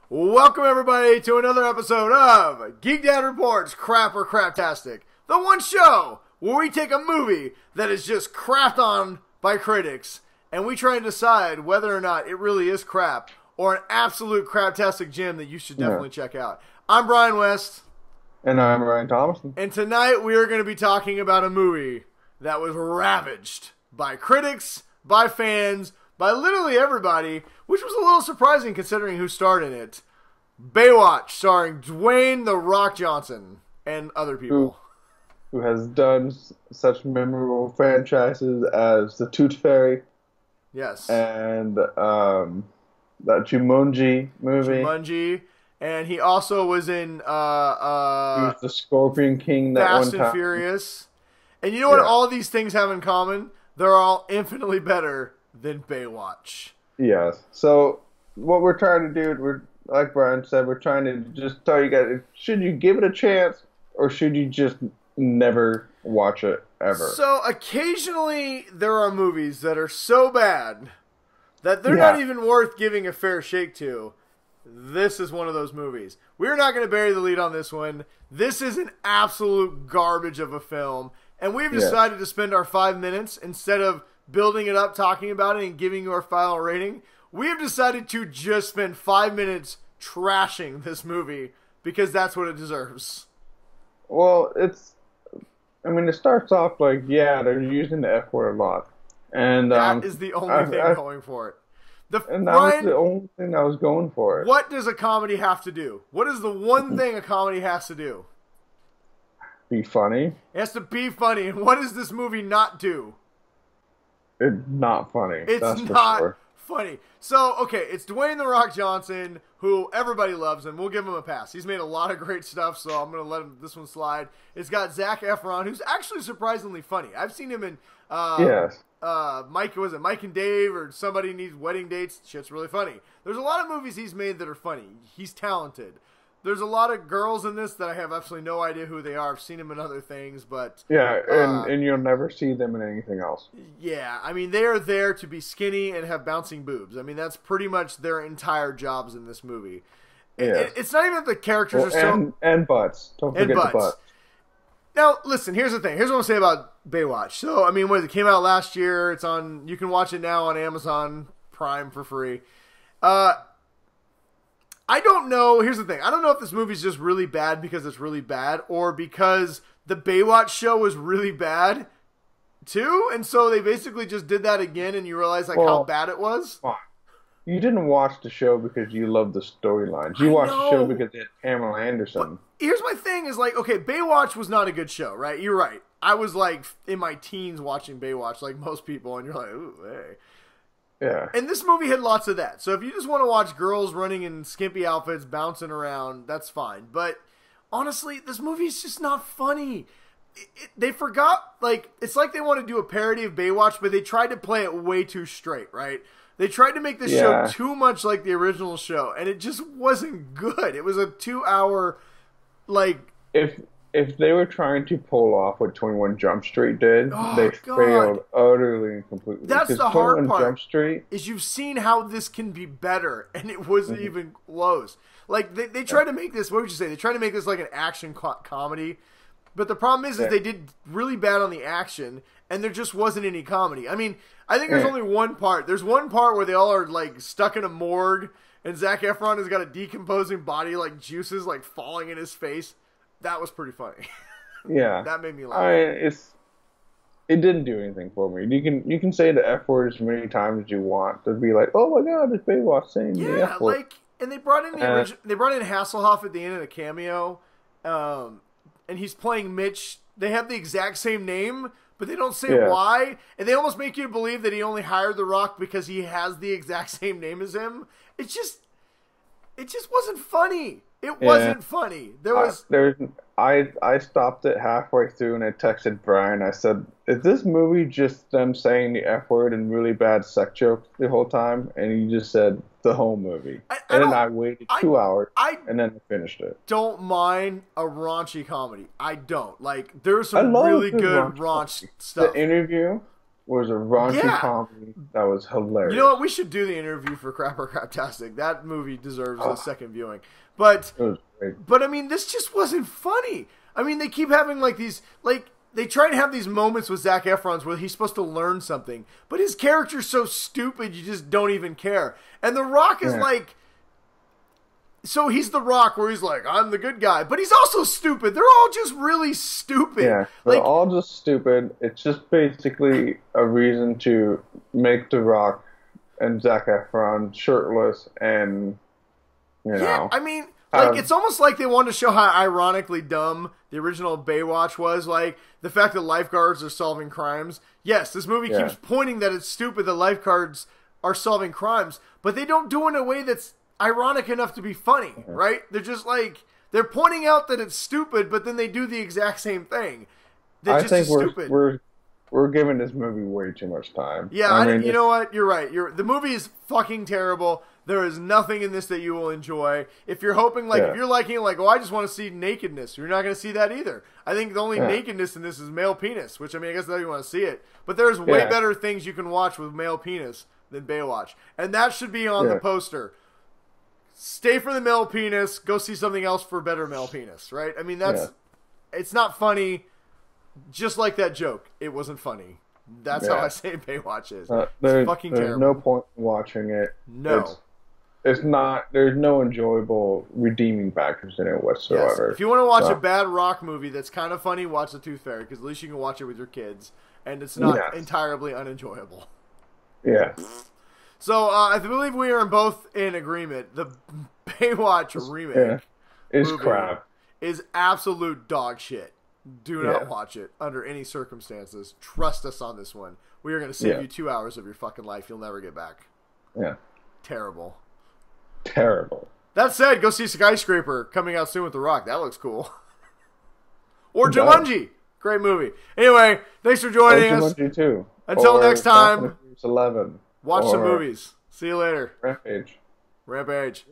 Welcome everybody to another episode of Geek Dad Reports Crap or Craptastic, the one show where we take a movie that is just crapped on by critics and we try and decide whether or not it really is crap or an absolute craptastic gem that you should definitely check out. I'm Brian West. And I'm Ryan Thomason. And tonight we are going to be talking about a movie that was ravaged by critics, by fans, by literally everybody, which was a little surprising considering who starred in it. Baywatch, starring Dwayne "The Rock" Johnson and other people. Who has done such memorable franchises as The Tooth Fairy. Yes. And that Jumanji movie. Jumanji. And he also was in... he was the Scorpion King that Fast one time. and Furious. And you know what all these things have in common? They're all infinitely better than Baywatch. Yes. So what we're trying to do, like Brian said, we're trying to just tell you guys, should you give it a chance or should you just never watch it ever? So occasionally there are movies that are so bad that they're not even worth giving a fair shake to. This is one of those movies. We're not going to bury the lead on this one. This is an absolute garbage of a film. And we've decided to spend our 5 minutes, instead of building it up, talking about it, and giving you our final rating, we have decided to just spend 5 minutes trashing this movie because that's what it deserves. Well, it starts off like, they're using the F word a lot. And that is the only thing going for it. And that was the only thing I was going for. What does a comedy have to do? What is the one thing a comedy has to do? Be funny. It has to be funny. And what does this movie not do? It's not funny. It's not funny. So, okay, it's Dwayne "The Rock" Johnson, who everybody loves, and we'll give him a pass. He's made a lot of great stuff, so I'm going to let this one slide. It's got Zac Efron, who's actually surprisingly funny. I've seen him in Mike and Dave, or Somebody Needs Wedding Dates. Shit's really funny. There's a lot of movies he's made that are funny. He's talented. There's a lot of girls in this that I have absolutely no idea who they are. I've seen them in other things, but... Yeah, and you'll never see them in anything else. Yeah, I mean, they are there to be skinny and have bouncing boobs. I mean, that's pretty much their entire jobs in this movie. It's not even that the characters are so... And butts. Don't forget the butts. Now, listen, here's the thing. Here's what I'm going to say about Baywatch. So, I mean, it came out last year. It's on... You can watch it now on Amazon Prime for free. I don't know. Here's the thing. I don't know if this movie's just really bad because it's really bad, or because the Baywatch show was really bad too, and so they basically just did that again, and you realize how bad it was. You didn't watch the show because you loved the storylines. You watched the show because it had Pamela Anderson. But here's my thing: is okay, Baywatch was not a good show, right? You're right. I was in my teens watching Baywatch, like most people, and you're like, ooh, hey. Yeah. And this movie had lots of that. So if you just want to watch girls running in skimpy outfits, bouncing around, that's fine. But honestly, this movie is just not funny. They forgot, it's like they want to do a parody of Baywatch, but they tried to play it way too straight, right? They tried to make the show too much like the original show, and it just wasn't good. It was a 2-hour, If they were trying to pull off what 21 Jump Street did, they failed utterly and completely. That's the hard part. Jump Street, is you've seen how this can be better, and it wasn't even close. They tried to make this. What would you say? They tried to make this like an action comedy, but the problem is they did really bad on the action, and there just wasn't any comedy. I mean, I think there's only one part. There's one part where they all are stuck in a morgue, and Zac Efron has got a decomposing body, juices falling in his face. That was pretty funny. Yeah. That made me laugh. It didn't do anything for me. You can say the F word as many times as you want to be like, oh my god, it's Baywatch saying the F word. And they brought in they brought in Hasselhoff at the end in a cameo, and he's playing Mitch. They have the exact same name, but they don't say why, and they almost make you believe that he only hired The Rock because he has the exact same name as him. It just wasn't funny. It wasn't funny. I stopped it halfway through and I texted Brian. I said, is this movie just them saying the F word and really bad sex jokes the whole time? And he just said the whole movie. And then I waited 2 hours and then I finished it. Don't mind a raunchy comedy. I don't. There's some really good raunch stuff. The Interview. was a raunchy Yeah. comedy that was hilarious. You know what? We should do the interview for Crap or Craptastic. That movie deserves a second viewing. But It was great. But I mean, this just wasn't funny. I mean, they keep having like these, like they try to have these moments with Zac Efron's where he's supposed to learn something, but his character's so stupid you just don't even care. And The Rock is like, so he's The Rock where he's like, I'm the good guy, but he's also stupid. They're all just really stupid. Yeah, they're all just stupid. It's just basically a reason to make The Rock and Zac Efron shirtless and, you know. I mean, like, it's almost like they wanted to show how ironically dumb the original Baywatch was. Like, the fact that lifeguards are solving crimes. Yes, this movie keeps pointing that it's stupid that lifeguards are solving crimes, but they don't do it in a way that's ironic enough to be funny, right? They're just like, they're pointing out that it's stupid, but then they do the exact same thing. I think we're giving this movie way too much time. Yeah, I mean, you know what? You're right. The movie is fucking terrible. There is nothing in this that you will enjoy. If you're hoping, like, if you're liking it, like, oh, I just want to see nakedness, you're not going to see that either. I think the only nakedness in this is male penis, which, I mean, I guess that's how you want to see it. But there's way better things you can watch with male penis than Baywatch. And that should be on the poster. Stay for the male penis, go see something else for better male penis, right? I mean, that's, it's not funny, just like that joke. It wasn't funny. That's how I say Baywatch is. It's fucking terrible. There's no point in watching it. No. It's not, there's no enjoyable redeeming factors in it whatsoever. Yes. If you want to watch a bad rock movie that's kind of funny, watch The Tooth Fairy, because at least you can watch it with your kids, and it's not entirely unenjoyable. Yeah. So, I believe we are both in agreement. The Baywatch remake is crap. Is absolute dog shit. Do not watch it under any circumstances. Trust us on this one. We are going to save you 2 hours of your fucking life you'll never get back. Yeah. Terrible. That said, go see Skyscraper coming out soon with The Rock. That looks cool. Or Jumanji. Great movie. Anyway, thanks for joining us. Jumanji too. Until next time. 11. Watch some movies. See you later. Rampage.